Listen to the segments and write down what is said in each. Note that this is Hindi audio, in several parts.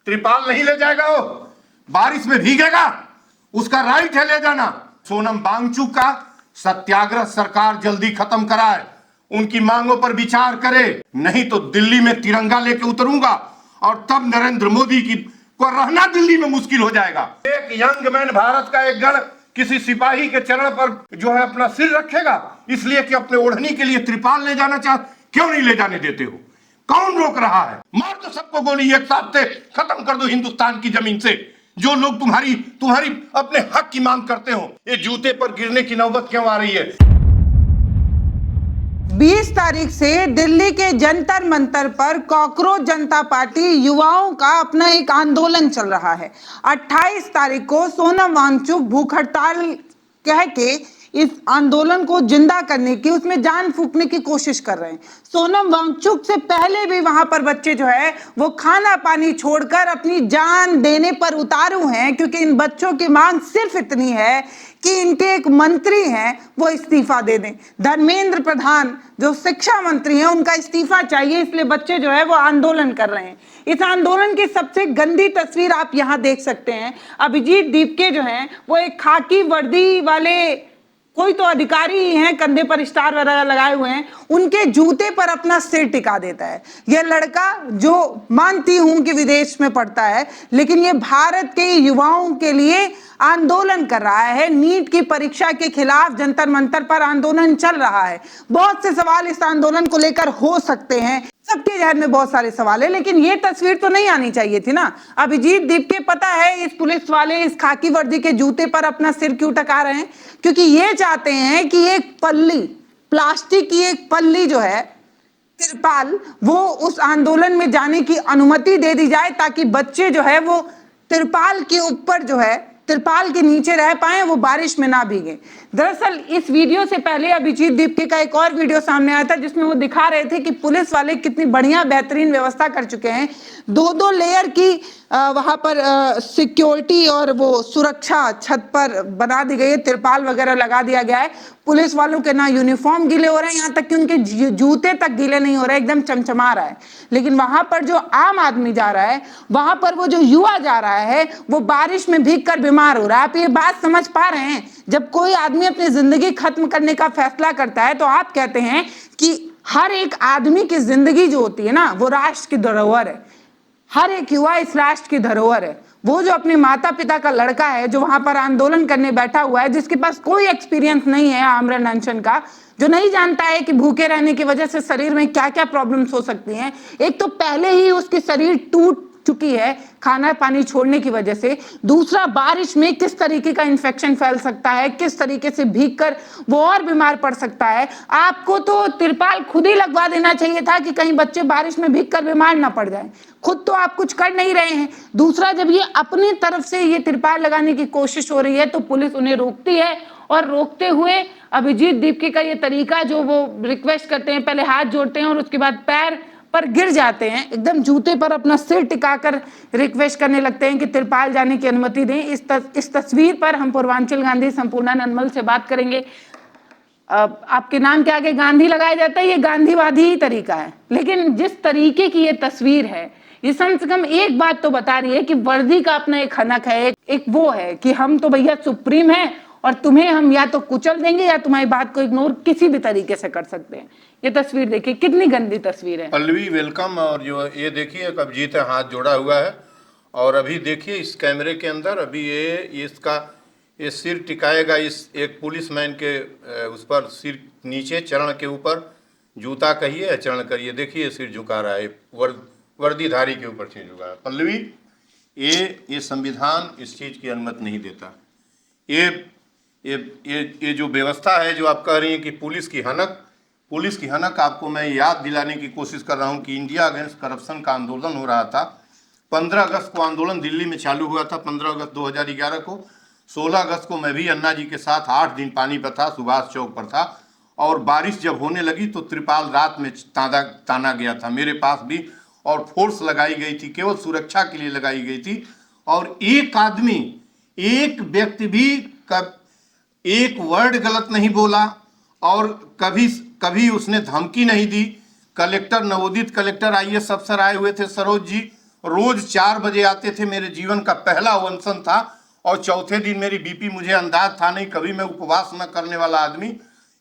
त्रिपाल नहीं ले जाएगा, वो बारिश में भीगेगा, उसका राइट है ले जाना। सोनम वांगचुक का सत्याग्रह सरकार जल्दी खत्म कराए, उनकी मांगों पर विचार करे, नहीं तो दिल्ली में तिरंगा लेके उतरूंगा और तब नरेंद्र मोदी की को रहना दिल्ली में मुश्किल हो जाएगा। एक यंग मैन भारत का एक गण किसी सिपाही के चरण पर जो है अपना सिर रखेगा इसलिए कि अपने ओढ़नी के लिए त्रिपाल ले जाना क्यों नहीं ले जाने देते हो? कौन रोक रहा है? मार दो सबको गोली एक साथ से, खत्म कर दो हिंदुस्तान की जमीन से जो लोग तुम्हारी अपने हक की मांग करते हो। ये जूते पर गिरने की नौबत क्यों आ रही है? 20 तारीख से दिल्ली के जंतर मंतर पर कॉकरोच जनता पार्टी युवाओं का अपना एक आंदोलन चल रहा है। 28 तारीख को सोनम वांगचुक भूख हड़ताल कह के इस आंदोलन को जिंदा करने की, उसमें जान फूंकने की कोशिश कर रहे हैं। सोनम वांगचुक से पहले भी वहां पर बच्चे जो है वो खाना पानी छोड़कर अपनी जान देने पर उतारू हैं, क्योंकि इन बच्चों की मांग सिर्फ इतनी है कि इनके एक मंत्री हैं वो इस्तीफा दे दें। धर्मेंद्र प्रधान जो शिक्षा मंत्री हैं उनका इस्तीफा चाहिए, इसलिए बच्चे जो है वो आंदोलन कर रहे हैं। इस आंदोलन की सबसे गंदी तस्वीर आप यहाँ देख सकते हैं। अभिजीत दीपके जो हैं वो एक खाकी वर्दी वाले कोई तो अधिकारी ही हैं, कंधे पर स्टार वगैरह लगाए हुए हैं, उनके जूते पर अपना सिर टिका देता है। यह लड़का जो मानती हूं कि विदेश में पढ़ता है, लेकिन ये भारत के युवाओं के लिए आंदोलन कर रहा है। नीट की परीक्षा के खिलाफ जंतर मंतर पर आंदोलन चल रहा है। बहुत से सवाल इस आंदोलन को लेकर हो सकते हैं, सबके जहन में बहुत सारे सवाल है, लेकिन ये तस्वीर तो नहीं आनी चाहिए थी ना। अभिजीत दीपके पता है इस पुलिस वाले इस खाकी वर्दी के जूते पर अपना सिर क्यों टका रहे हैं? क्योंकि ये चाहते हैं कि एक पल्ली, प्लास्टिक की एक पल्ली जो है तिरपाल, वो उस आंदोलन में जाने की अनुमति दे दी जाए ताकि बच्चे जो है वो तिरपाल के ऊपर जो है, तिरपाल के नीचे रह पाए, वो बारिश में ना भीगे। दरअसल इस वीडियो से पहले अभिजीत दीपके का एक और वीडियो सामने आया था जिसमें वो दिखा रहे थे कि पुलिस वाले कितनी बढ़िया बेहतरीन व्यवस्था कर चुके हैं। 2-2 लेयर की वहां पर सिक्योरिटी और वो सुरक्षा छत पर बना दी गई है, तिरपाल वगैरह लगा दिया गया है। पुलिस वालों के ना यूनिफॉर्म गीले हो रहे हैं, यहाँ तक कि उनके जूते तक गीले नहीं हो रहे, एकदम चमचमा रहा है। लेकिन वहां पर जो आम आदमी जा रहा है, वहां पर वो जो युवा जा रहा है, वो बारिश में भीग कर बीमार हो रहा है। आप ये बात समझ पा रहे हैं? जब कोई आदमी अपनी जिंदगी खत्म करने का फैसला करता है तो आप कहते हैं कि हर एक आदमी की जिंदगी जो होती है ना, वो राष्ट्र की धरोहर है। हर एक युवा इस राष्ट्र की धरोहर है। वो जो अपने माता पिता का लड़का है, जो वहां पर आंदोलन करने बैठा हुआ है, जिसके पास कोई एक्सपीरियंस नहीं है आमरण अनशन का, जो नहीं जानता है कि भूखे रहने की वजह से शरीर में क्या क्या प्रॉब्लम्स हो सकती हैं। एक तो पहले ही उसकी शरीर टूट चुकी है खाना पानी छोड़ने की वजह से, दूसरा बारिश में किस तरीके का इन्फेक्शन फैल सकता है, किस तरीके से भीगकर वो और बीमार पड़ सकता है। आपको तो तिरपाल खुद ही लगवा देना चाहिए था कि कहीं बच्चे बारिश में भीगकर बीमार ना पड़ जाएं। खुद तो आप कुछ कर नहीं रहे हैं। दूसरा, जब ये अपनी तरफ से ये तिरपाल लगाने की कोशिश हो रही है तो पुलिस उन्हें रोकती है, और रोकते हुए अभिजीत दीपके का ये तरीका जो वो रिक्वेस्ट करते हैं, पहले हाथ जोड़ते हैं और उसके बाद पैर पर गिर जाते हैं, एकदम जूते पर अपना सिर टिकाकर रिक्वेस्ट करने लगते हैं कि तिरपाल जाने की अनुमति दें। इस तस्वीर पर हम पूर्वांचल गांधी संपूर्णा नंदमल से बात करेंगे। आपके नाम के आगे गांधी लगाया जाता है, ये गांधीवादी ही तरीका है। लेकिन जिस तरीके की ये तस्वीर है, ये कम से कम एक बात तो बता रही है कि वर्दी का अपना एक हनक है, एक वो है कि हम तो भैया सुप्रीम है और तुम्हें हम या तो कुचल देंगे या तुम्हारी बात को इग्नोर किसी भी तरीके से कर सकते हैं। ये तस्वीर देखिए, कितनी गंदी तस्वीर है। पल्लवी वेलकम। और जो ये देखिए अभिजीत हाथ जोड़ा हुआ है, और अभी देखिए इस कैमरे के अंदर अभी ये सिर टिकाएगा इस एक पुलिसमैन के उस पर, सिर नीचे चरण के ऊपर, जूता कहिए या चरण करिए, देखिए सिर झुका रहा है, वर्दीधारी के ऊपर सिर झुका रहा है। पल्लवी, ये संविधान इस चीज़ की अनुमति नहीं देता। ये जो व्यवस्था है जो आप कह रही हैं कि पुलिस की हनक, आपको मैं याद दिलाने की कोशिश कर रहा हूं कि इंडिया अगेंस्ट करप्शन का आंदोलन हो रहा था। 15 अगस्त को आंदोलन दिल्ली में चालू हुआ था, 15 अगस्त 2011 को। 16 अगस्त को मैं भी अन्ना जी के साथ 8 दिन पानी पर था, सुभाष चौक पर था, और बारिश जब होने लगी तो त्रिपाल रात में ताना गया था मेरे पास भी, और फोर्स लगाई गई थी, केवल सुरक्षा के लिए लगाई गई थी। और एक आदमी, एक व्यक्ति भी एक वर्ड गलत नहीं बोला, और कभी उसने धमकी नहीं दी। कलेक्टर, नवोदित कलेक्टर IAS अफसर आए हुए थे, सरोज जी, रोज 4 बजे आते थे। मेरे जीवन का पहला अनशन था और चौथे दिन मेरी बीपी, मुझे अंदाज था नहीं, कभी मैं उपवास न करने वाला आदमी,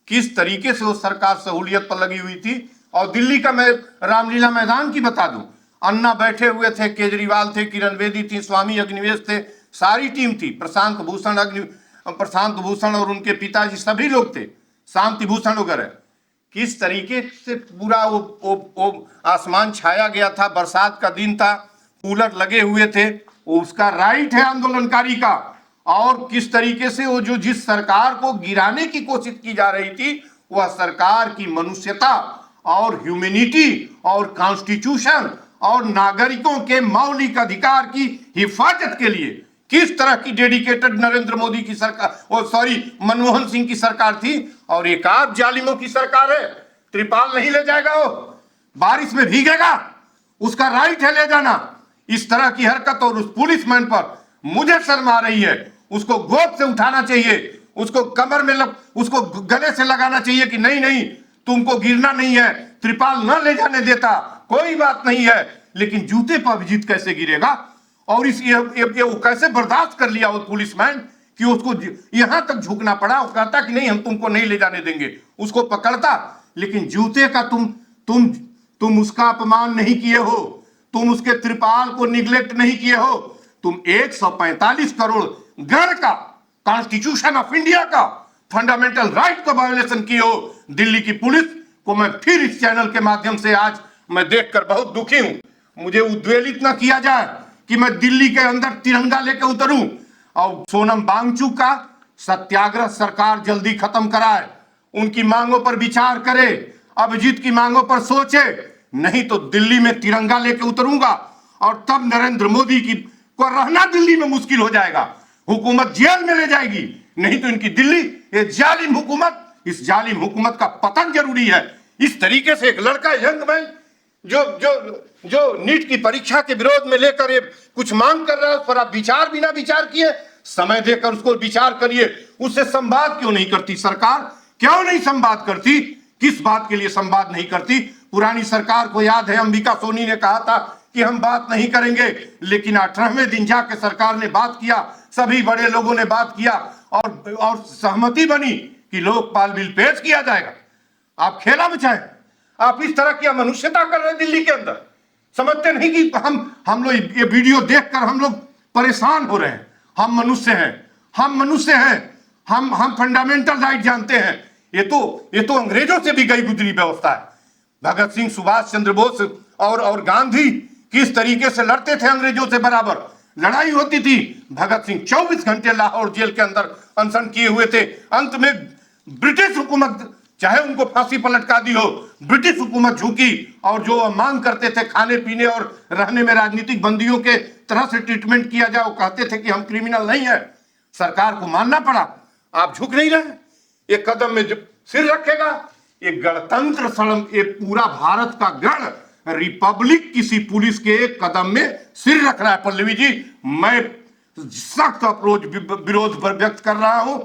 किस तरीके से वो सरकार सहूलियत पर लगी हुई थी। और दिल्ली का मैं रामलीला मैदान की बता दूं, अन्ना बैठे हुए थे, केजरीवाल थे, किरण बेदी थी, स्वामी अग्निवेश थे, सारी टीम थी, प्रशांत भूषण और उनके पिताजी सभी लोग थे, शांति भूषण वगैरह। किस तरीके से पूरा वो आसमान छाया गया था, बरसात का दिन था, कूलर लगे हुए थे, उसका राइट है आंदोलनकारी का। और किस तरीके से वो जो जिस सरकार को गिराने की कोशिश की जा रही थी, वह सरकार की मनुष्यता और ह्यूमैनिटी और कॉन्स्टिट्यूशन और नागरिकों के मौलिक अधिकार की हिफाजत के लिए किस तरह की डेडिकेटेड नरेंद्र मोदी की सरकार, मनमोहन सिंह की सरकार थी। और एक आप जालिमों की सरकार है। त्रिपाल नहीं ले जाएगा, वो बारिश में भीगेगा, उसका राइट है ले जाना। इस तरह की हरकत और उस पुलिसमैन पर मुझे शर्म आ रही है। उसको गोद से उठाना चाहिए, उसको कमर में उसको गले से लगाना चाहिए कि नहीं नहीं, तुमको गिरना नहीं है, त्रिपाल न ले जाने देता, कोई बात नहीं है। लेकिन जूते पर अभिजीत कैसे गिरेगा? और इस ये कैसे बर्दाश्त कर लिया वो पुलिसमैन कि उसको यहां तक झुकना पड़ा। वो कहता कि नहीं, हम तुमको नहीं ले जाने देंगे, उसको पकड़ता। लेकिन जूते का तुम उसका अपमान नहीं किए हो, तुम उसके त्रिपाल को निगलेक्ट नहीं किए हो, तुम 145 करोड़ घर का, कॉन्स्टिट्यूशन ऑफ इंडिया का, फंडामेंटल राइट का वायोलेशन किए हो। दिल्ली की पुलिस को मैं फिर इस चैनल के माध्यम से आज मैं देखकर बहुत दुखी हूं। मुझे उद्वेलित न किया जाए कि मैं दिल्ली के अंदर तिरंगा लेकर उतरूं। और सोनम वांगचुक का सत्याग्रह सरकार जल्दी खत्म कराए, उनकी मांगों पर विचार करे, अभिजीत की मांगों पर सोचे, नहीं तो दिल्ली में तिरंगा लेके उतरूंगा। और तब नरेंद्र मोदी को रहना दिल्ली में मुश्किल हो जाएगा, हुकूमत जेल में ले जाएगी। नहीं तो इनकी दिल्ली, ये जालिम हुकूमत, इस जालिम हुकूमत का पतन जरूरी है। इस तरीके से एक लड़का, यंग मैन, जो नीट की परीक्षा के विरोध में लेकर ये कुछ मांग कर रहा है, उस पर आप बिना विचार किए समय देकर उसको विचार करिए। उससे संवाद क्यों नहीं करती सरकार? क्यों नहीं संवाद करती? किस बात के लिए संवाद नहीं करती? पुरानी सरकार को याद है, अंबिका सोनी ने कहा था कि हम बात नहीं करेंगे, लेकिन 18वें दिन जाके सरकार ने बात किया, सभी बड़े लोगों ने बात किया और सहमति बनी कि लोकपाल बिल पेश किया जाएगा। आप खेला बचाए, आप इस तरह की अमनुष्यता कर रहे हैं दिल्ली के अंदर। समझते नहीं कि हम लोग ये वीडियो देखकर हम लोग परेशान हो रहे हैं। हम मनुष्य हैं, हम फंडामेंटल राइट जानते हैं। ये तो अंग्रेजों से भी गई गुजरी व्यवस्था है। भगत सिंह, सुभाष चंद्र बोस और गांधी किस तरीके से लड़ते थे अंग्रेजों से बराबर, लड़ाई होती थी। भगत सिंह 24 घंटे लाहौर जेल के अंदर अनशन किए हुए थे। अंत में ब्रिटिश हुकूमत, चाहे उनको फांसी पर लटका दी हो, ब्रिटिश हुकूमत झुकी और जो मांग करते थे खाने पीने और रहने में राजनीतिक बंदियों के तरह से ट्रीटमेंट किया जाए, वो कहते थे कि हम क्रिमिनल नहीं है। सरकार को मानना पड़ा। आप झुक नहीं रहे। एक कदम में सिर रखेगा। ये गणतंत्र सड़म, ये पूरा भारत का गण रिपब्लिक किसी पुलिस के एक कदम में सिर रख रहा है। पल्लवी जी, मैं सख्त अप्रोच विरोध पर व्यक्त कर रहा हूं।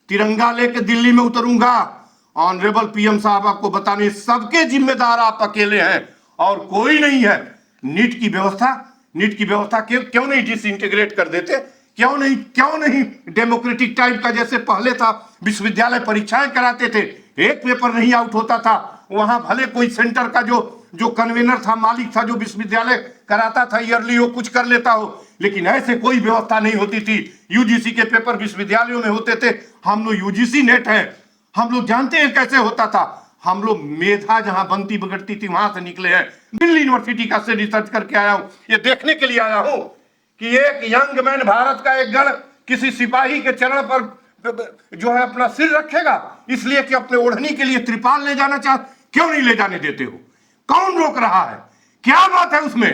तिरंगा लेके दिल्ली में उतरूंगा। ऑनरेबल पीएम साहब आपको बताने, सबके जिम्मेदार आप अकेले हैं और कोई नहीं है। नीट की व्यवस्था क्यों नहीं डिसइंटीग्रेट कर देते? क्यों नहीं डेमोक्रेटिक टाइप का जैसे पहले था, विश्वविद्यालय परीक्षाएं कराते थे, एक पेपर नहीं आउट होता था। वहां भले कोई सेंटर का जो कन्वीनर था, मालिक था, जो विश्वविद्यालय कराता था ईयरली, वो कुछ कर लेता हो, लेकिन ऐसे कोई व्यवस्था नहीं होती थी। यूजीसी के पेपर विश्वविद्यालयों में होते थे। हम लोग यूजीसी नेट है, हम लोग जानते हैं कैसे होता था। हम लोग मेधा जहां बनती बिगड़ती थी वहां से निकले हैं। दिल्ली यूनिवर्सिटी का से रिसर्च करके आया हूं, ये देखने के लिए आया हूं कि एक यंग मैन, भारत का एक गण किसी सिपाही के चरण पर जो है अपना सिर रखेगा, इसलिए कि अपने ओढ़नी के लिए त्रिपाल ले जाना चाह, क्यों नहीं ले जाने देते हो? कौन रोक रहा है? क्या बात है उसमें?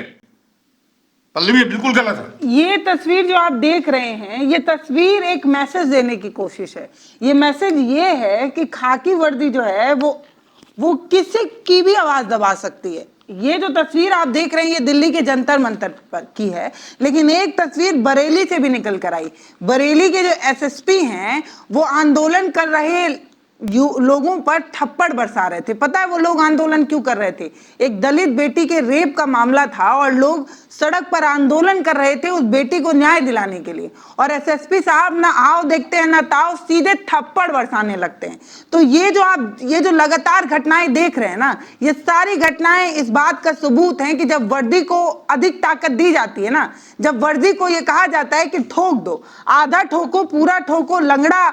पल्लवी, बिल्कुल गलत है। ये तस्वीर जो आप देख रहे हैं, ये तस्वीर एक मैसेज देने की कोशिश है। ये मैसेज ये है कि खाकी वर्दी जो है वो किसी की भी आवाज दबा सकती है। ये जो तस्वीर आप देख रहे हैं, ये दिल्ली के जंतर मंतर पर की है, लेकिन एक तस्वीर बरेली से भी निकल कर आई। बरेली के जो एसएसपी हैं, वो आंदोलन कर रहे लोगों पर थप्पड़ बरसा रहे थे। पता है वो लोग आंदोलन क्यों कर रहे थे? एक दलित बेटी के रेप का मामला था और लोग सड़क पर आंदोलन कर रहे थे उस बेटी को न्याय दिलाने के लिए, और एसएसपी साहब ना आओ देखते हैं ना ताओ, सीधे थप्पड़ बरसाने लगते हैं। तो ये जो लगातार घटनाएं देख रहे हैं ना, ये सारी घटनाएं इस बात का सबूत हैं कि जब वर्दी को अधिक ताकत दी जाती है ना, जब वर्दी को ये कहा जाता है कि ठोक दो, आधा ठोको पूरा ठोको, लंगड़ा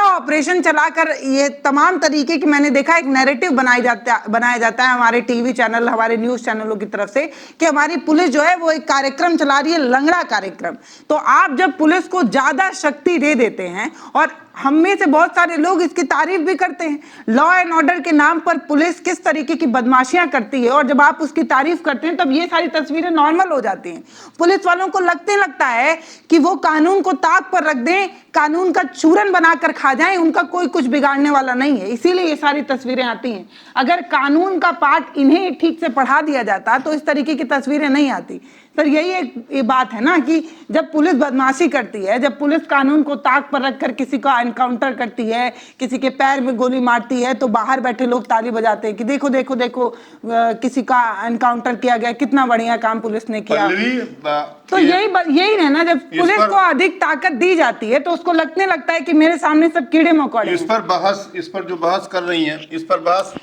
ऑपरेशन चलाकर, ये तमाम तरीके की मैंने देखा एक नैरेटिव बनाया जाता है हमारे टीवी चैनल, हमारे न्यूज चैनलों की तरफ से कि हमारी पुलिस जो है वो एक कार्यक्रम चला रही है, लंगड़ा कार्यक्रम। तो आप जब पुलिस को ज्यादा शक्ति दे देते हैं, और हम में से बहुत सारे लोग इसकी तारीफ भी करते हैं, लॉ एंड ऑर्डर के नाम पर पुलिस किस तरीके की बदमाशियां करती है, और जब आप उसकी तारीफ करते हैं तब ये सारी तस्वीरें नॉर्मल हो जाती हैं। पुलिस वालों को लगता है कि वो कानून को ताक पर रख दें, कानून का चूरन बनाकर खा जाएं, उनका कोई कुछ बिगाड़ने वाला नहीं है, इसीलिए ये सारी तस्वीरें आती हैं। अगर कानून का पाठ इन्हें ठीक से पढ़ा दिया जाता तो इस तरीके की तस्वीरें नहीं आती। सर यही एक बात है ना कि जब पुलिस बदमाशी करती है, जब पुलिस कानून को ताक पर रखकर किसी का एनकाउंटर करती है, किसी के पैर में गोली मारती है, तो बाहर बैठे लोग ताली बजाते हैं कि देखो देखो देखो किसी का एनकाउंटर किया गया, कितना बढ़िया काम पुलिस ने किया। तो यही है ना, जब पुलिस को अधिक ताकत दी जाती है तो उसको लगता है कि मेरे सामने सब कीड़े मकोड़े। इस पर जो बहस कर रही है, इस पर बहस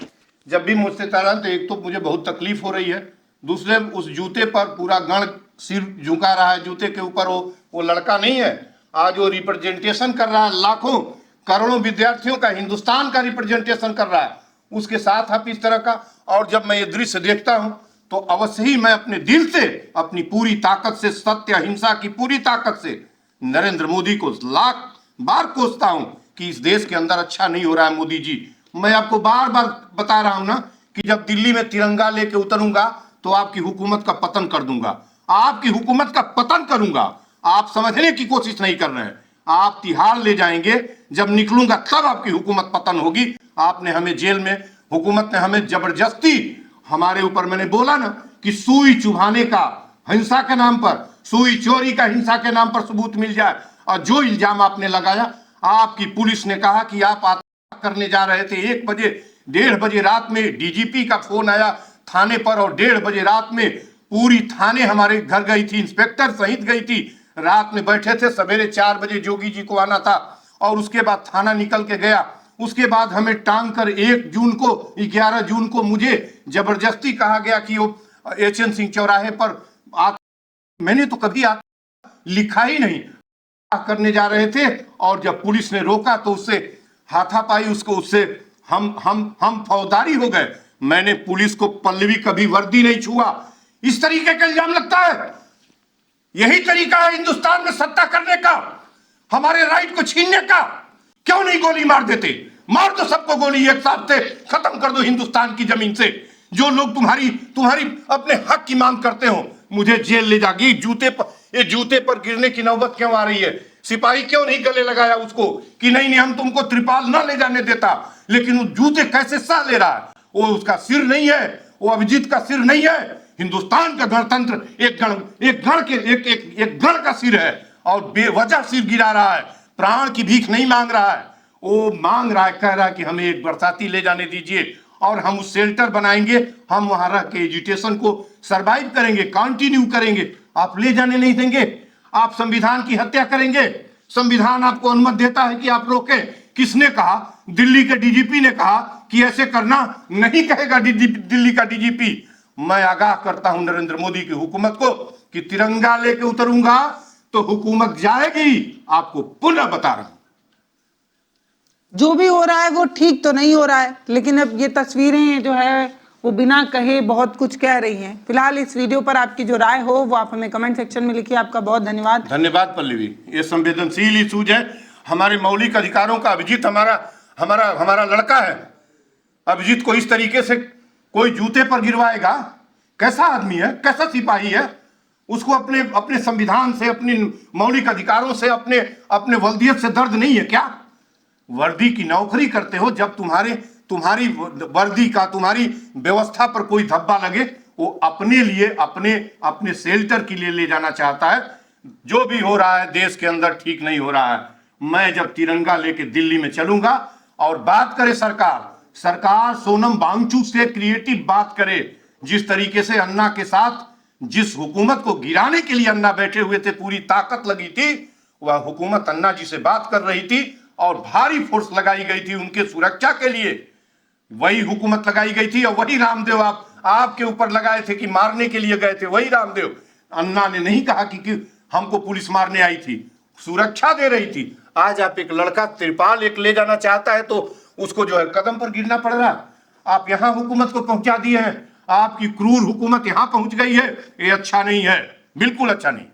जब भी मुझसे कर रहा है तो एक तो मुझे बहुत तकलीफ हो रही है, दूसरे उस जूते पर पूरा गण सिर झुका रहा है। जूते के ऊपर वो लड़का नहीं है, आज वो रिप्रेजेंटेशन कर रहा है, लाखों करोड़ों विद्यार्थियों का, हिंदुस्तान का रिप्रेजेंटेशन कर रहा है, उसके साथ आप इस तरह का। और जब मैं ये दृश्य देखता हूं तो अवश्य ही मैं अपने दिल से, अपनी पूरी ताकत से, सत्य अहिंसा की पूरी ताकत से नरेंद्र मोदी को लाख बार कोसता हूं कि इस देश के अंदर अच्छा नहीं हो रहा है। मोदी जी, मैं आपको बार बार बता रहा हूं ना कि जब दिल्ली में तिरंगा लेके उतरूंगा तो आपकी हुकूमत का पतन कर दूंगा, आपकी हुकूमत का पतन करूंगा। आप समझने की कोशिश नहीं कर रहे हैं, आप तिहाड़ ले जाएंगे, जब निकलूंगा तब आपकी हुकूमत पतन होगी। आपने हमें जेल में, हुकूमत ने हमें जबरदस्ती, हमारे ऊपर मैंने बोला ना कि सुई चुभाने का, हिंसा के नाम पर, सुई चोरी का हिंसा के नाम पर सबूत मिल जाए, और जो इल्जाम आपने लगाया, आपकी पुलिस ने कहा कि आप आत्महत्या करने जा रहे थे 1 बजे, 1:30 बजे रात में डीजीपी का फोन आया थाने पर, और 1:30 बजे रात में पूरी थाने हमारे घर गई थी, इंस्पेक्टर सहित गई थी, रात में बैठे थे, सवेरे 4 बजे जोगी जी को आना था, और उसके बाद थाना निकल के गया। उसके बाद हमें टांग कर 1 जून को, 11 जून को मुझे जबरदस्ती कहा गया कि वो एचएन सिंह चौराहे पर मैंने तो कभी लिखा ही नहीं, करने जा रहे थे, और जब पुलिस ने रोका तो उससे हाथापाई, उससे हम फौजदारी हो गए। मैंने पुलिस को पल्लवी कभी वर्दी नहीं छुआ। इस तरीके का इल्जाम लगता है, यही तरीका है हिंदुस्तान में सत्ता करने का, हमारे राइट को छीनने का। क्यों नहीं गोली मार देते? मार दो सबको गोली एक साथ से, खत्म कर दो हिंदुस्तान की जमीन से। जो लोग तुम्हारी अपने हक की मांग करते हो, मुझे जेल ले जाएगी। जूते पर गिरने की नौबत क्यों आ रही है? सिपाही क्यों नहीं गले लगाया उसको कि नहीं हम तुमको त्रिपाल ना ले जाने देता? लेकिन वो जूते कैसे सह ले रहा है? वो उसका सिर नहीं है, वो अभिजीत का सिर नहीं है। हिंदुस्तान का गणतंत्र एक गण का सिर है, और बेवजह सिर गिरा रहा है, प्राण की भीख नहीं मांग रहा है, वो मांग रहा है, कह रहा है कि हमें एक बरसाती ले जाने दीजिए और हम उस शेल्टर बनाएंगे, हम वहां रह के एजुकेशन को सरवाइव करेंगे, कंटिन्यू करेंगे। आप ले जाने नहीं देंगे, आप संविधान की हत्या करेंगे। संविधान आपको अनुमति देता है कि आप रोकें। किसने कहा? दिल्ली के डीजीपी ने कहा कि ऐसे करना नहीं कहेगा दिल्ली का डीजीपी। मैं आगाह करता हूं नरेंद्र मोदी की हुकूमत को कि तिरंगा लेके उतरूंगा तो हुकूमत जाएगी। आपको पुनः बता रहा हूं, जो भी हो रहा है वो ठीक तो नहीं हो रहा है, लेकिन अब ये तस्वीरें जो है वो बिना कहे बहुत कुछ कह रही हैं। फिलहाल इस वीडियो पर आपकी जो राय हो वो आप हमें कमेंट सेक्शन में लिखिए। आपका बहुत धन्यवाद। धन्यवाद पल्लवी। ये संवेदनशील इशूज है, हमारे मौलिक अधिकारों का। अभिजीत हमारा लड़का है। अभिजीत को इस तरीके से कोई जूते पर गिरवाएगा? कैसा आदमी है, कैसा सिपाही है? उसको अपने संविधान से, अपने मौलिक अधिकारों से, अपने वल्दियत से दर्द नहीं है क्या? वर्दी की नौकरी करते हो, जब तुम्हारी वर्दी का, तुम्हारी व्यवस्था पर कोई धब्बा लगे, वो अपने लिए, अपने शेल्टर के लिए ले जाना चाहता है। जो भी हो रहा है देश के अंदर ठीक नहीं हो रहा है। मैं जब तिरंगा लेके दिल्ली में चलूंगा और बात करे सरकार सोनम वांगचुक से क्रिएटिव बात करे। जिस तरीके से अन्ना के साथ जिस हुकूमत को गिराने के लिए अन्ना बैठे हुए थे, पूरी ताकत लगी थी, वह हुकूमत अन्ना जी से बात कर रही थी और भारी फोर्स लगाई गई थी उनके सुरक्षा के लिए। वही हुकूमत लगाई गई थी और वही रामदेव आपके ऊपर लगाए थे कि मारने के लिए गए थे, वही रामदेव। अन्ना ने नहीं कहा कि हमको पुलिस मारने आई थी, सुरक्षा दे रही थी। आज आप एक लड़का तिरपाल एक ले जाना चाहता है तो उसको जो है कदम पर गिरना पड़ रहा। आप यहां हुकूमत को पहुंचा दिए हैं, आपकी क्रूर हुकूमत यहां पहुंच गई है। ये अच्छा नहीं है, बिल्कुल अच्छा नहीं।